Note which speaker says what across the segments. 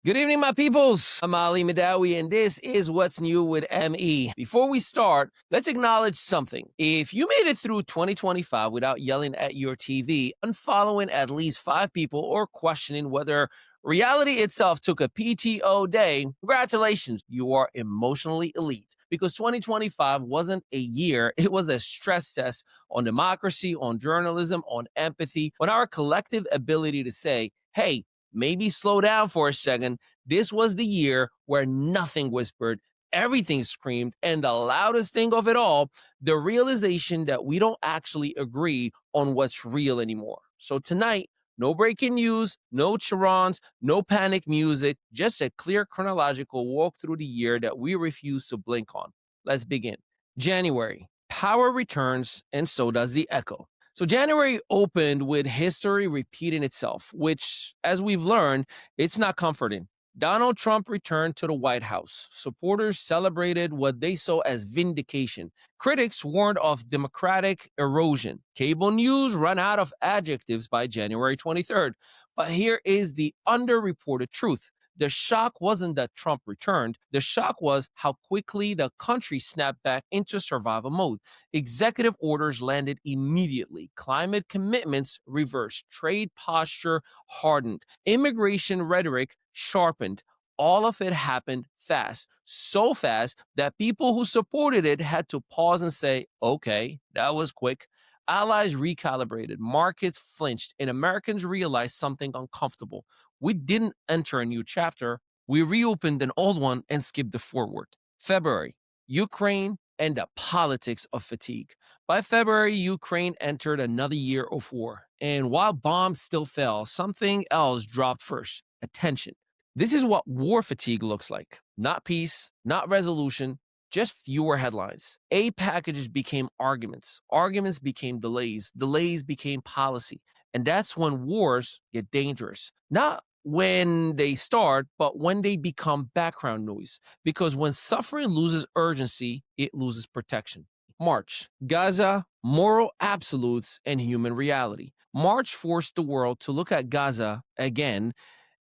Speaker 1: Good evening, my peoples. I'm Ali Mehdaoui, and this is What's New with ME. Before we start, let's acknowledge something. If you made it through 2025 without yelling at your TV, unfollowing at least 5 people, or questioning whether reality itself took a PTO day, congratulations, you are emotionally elite. Because 2025 wasn't a year, it was a stress test on democracy, on journalism, on empathy, on our collective ability to say, hey, maybe slow down for a second. This was the year where nothing whispered, everything screamed, and the loudest thing of it all, the realization that we don't actually agree on what's real anymore. So tonight, no breaking news, no charons, no panic music, just a clear chronological walk through the year that we refuse to blink on. Let's begin. January. Power returns, and so does the echo. So January opened with history repeating itself, which, as we've learned, it's not comforting. Donald Trump returned to the White House. Supporters celebrated what they saw as vindication. Critics warned of democratic erosion. Cable news ran out of adjectives by January 23rd. But here is the underreported truth. The shock wasn't that Trump returned. The shock was how quickly the country snapped back into survival mode. Executive orders landed immediately. Climate commitments reversed. Trade posture hardened. Immigration rhetoric sharpened. All of it happened fast. So fast that people who supported it had to pause and say, okay, that was quick. Allies recalibrated, markets flinched, and Americans realized something uncomfortable. We didn't enter a new chapter. We reopened an old one and skipped the forward. February, Ukraine and the politics of fatigue. By February, Ukraine entered another year of war. And while bombs still fell, something else dropped first: attention. This is what war fatigue looks like. Not peace, not resolution, just fewer headlines. Aid packages became arguments. Arguments became delays. Delays became policy. And that's when wars get dangerous. Not when they start, but when they become background noise. Because when suffering loses urgency, it loses protection. March, Gaza, moral absolutes, and human reality. March forced the world to look at Gaza again.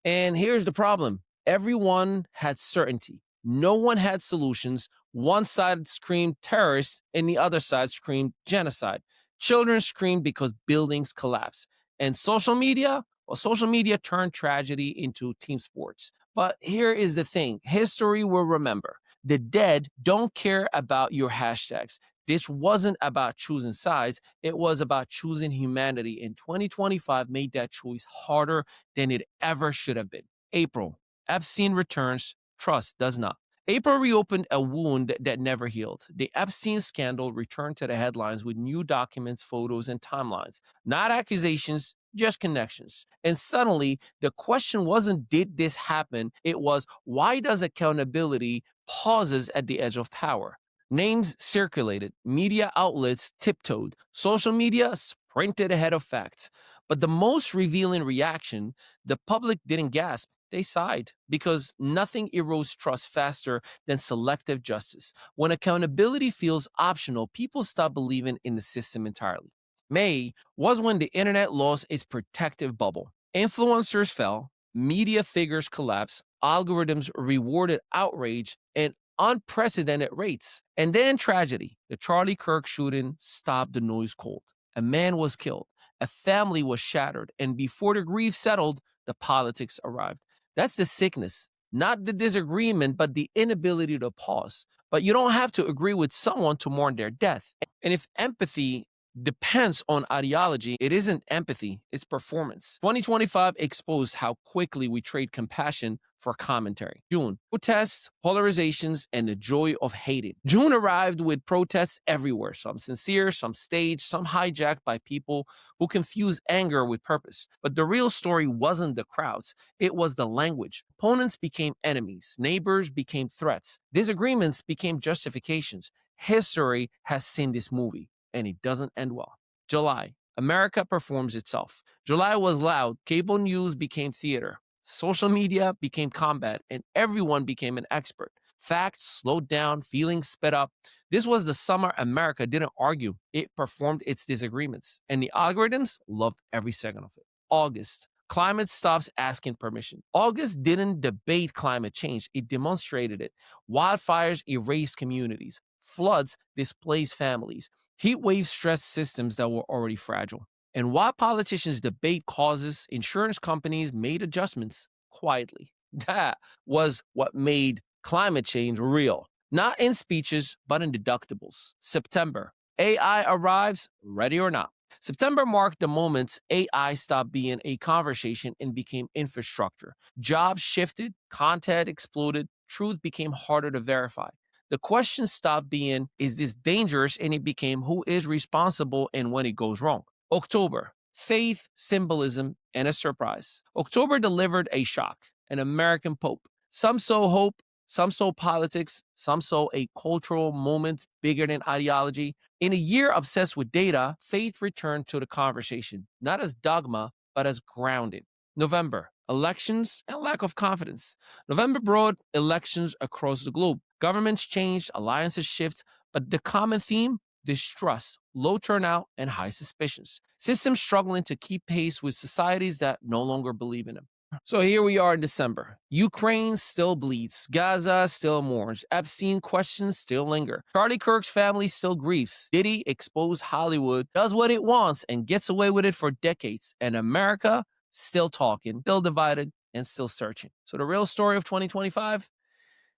Speaker 1: And here's the problem. Everyone had certainty. No one had solutions. One side screamed terrorist and the other side screamed genocide. Children screamed because buildings collapsed. And social media? Well, social media turned tragedy into team sports. But here is the thing. History will remember. The dead don't care about your hashtags. This wasn't about choosing sides. It was about choosing humanity. And 2025 made that choice harder than it ever should have been. April. Epstein returns. Trust does not. April reopened a wound that never healed. The Epstein scandal returned to the headlines with new documents, photos, and timelines. Not accusations, just connections. And suddenly, the question wasn't, did this happen? It was, why does accountability pauses at the edge of power? Names circulated. Media outlets tiptoed. Social media sprinted ahead of facts. But the most revealing reaction, the public didn't gasp. They sighed, because nothing erodes trust faster than selective justice. When accountability feels optional, people stop believing in the system entirely. May was when the internet lost its protective bubble. Influencers fell, media figures collapsed, algorithms rewarded outrage and unprecedented rates. And then tragedy. The Charlie Kirk shooting stopped the noise cold. A man was killed. A family was shattered. And before the grief settled, the politics arrived. That's the sickness, not the disagreement, but the inability to pause. But you don't have to agree with someone to mourn their death. And if empathy depends on ideology, it isn't empathy, it's performance. 2025 exposed how quickly we trade compassion for commentary. June, protests, polarizations, and the joy of hating. June arrived with protests everywhere, some sincere, some staged, some hijacked by people who confuse anger with purpose. But the real story wasn't the crowds, it was the language. Opponents became enemies, neighbors became threats, disagreements became justifications. History has seen this movie, and it doesn't end well. July, America performs itself. July was loud. Cable news became theater. Social media became combat, and everyone became an expert. Facts slowed down, feelings sped up. This was the summer America didn't argue. It performed its disagreements, and the algorithms loved every second of it. August, Climate stops asking permission. August didn't debate climate change, it demonstrated it. Wildfires erased communities, floods displaced families, heat waves stressed systems that were already fragile. And while politicians debate causes, insurance companies made adjustments quietly. That was what made climate change real. Not in speeches, but in deductibles. September. AI arrives, ready or not. September marked the moments AI stopped being a conversation and became infrastructure. Jobs shifted, content exploded, truth became harder to verify. The question stopped being, is this dangerous? And it became, who is responsible and when it goes wrong. October, faith, symbolism, and a surprise. October delivered a shock, an American Pope. Some saw hope, some saw politics, some saw a cultural moment bigger than ideology. In a year obsessed with data, faith returned to the conversation, not as dogma, but as grounding. November, elections and lack of confidence. November brought elections across the globe. Governments changed, alliances shift, but the common theme, distrust, low turnout, and high suspicions. Systems struggling to keep pace with societies that no longer believe in them. So here we are in December. Ukraine still bleeds. Gaza still mourns. Epstein questions still linger. Charlie Kirk's family still grieves. Diddy exposed Hollywood, does what it wants, and gets away with it for decades. And America still talking, still divided, and still searching. So the real story of 2025?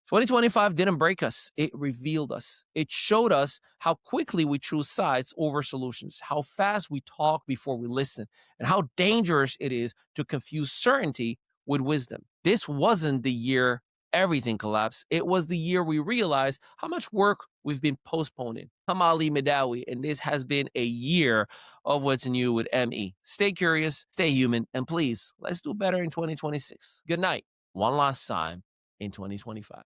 Speaker 1: 2025 didn't break us. It revealed us. It showed us how quickly we choose sides over solutions, how fast we talk before we listen, and how dangerous it is to confuse certainty with wisdom. This wasn't the year everything collapsed. It was the year we realized how much work we've been postponing. I'm Ali Mehdaoui, and this has been a year of What's New with ME. Stay curious, stay human, and please, let's do better in 2026. Good night. One last time in 2025.